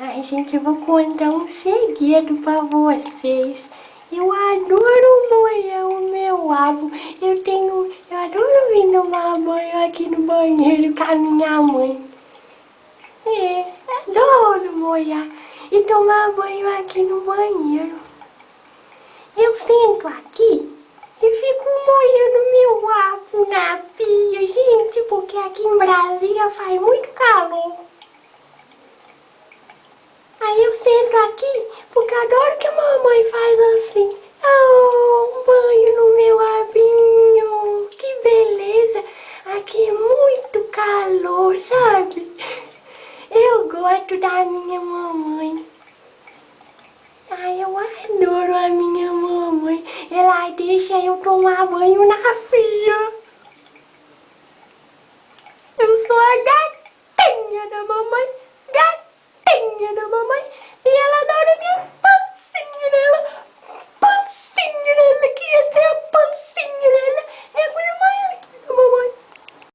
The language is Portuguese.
Ai, gente, eu vou contar um segredo pra vocês. Eu adoro molhar o meu abo. Eu adoro vir tomar banho aqui no banheiro com a minha mãe. É, adoro molhar e tomar banho aqui no banheiro. Eu sento aqui e fico molhando meu abo na pia, gente, porque aqui em Brasília faz muito calor. Aí eu sento aqui, porque adoro que a mamãe faz assim. Oh, um banho no meu abinho, que beleza. Aqui é muito calor, sabe? Eu gosto da minha mamãe. Ai, eu adoro a minha mamãe. Ela deixa eu tomar banho na pia. Eu sou a gatinha da mamãe. Gatinha da mamãe.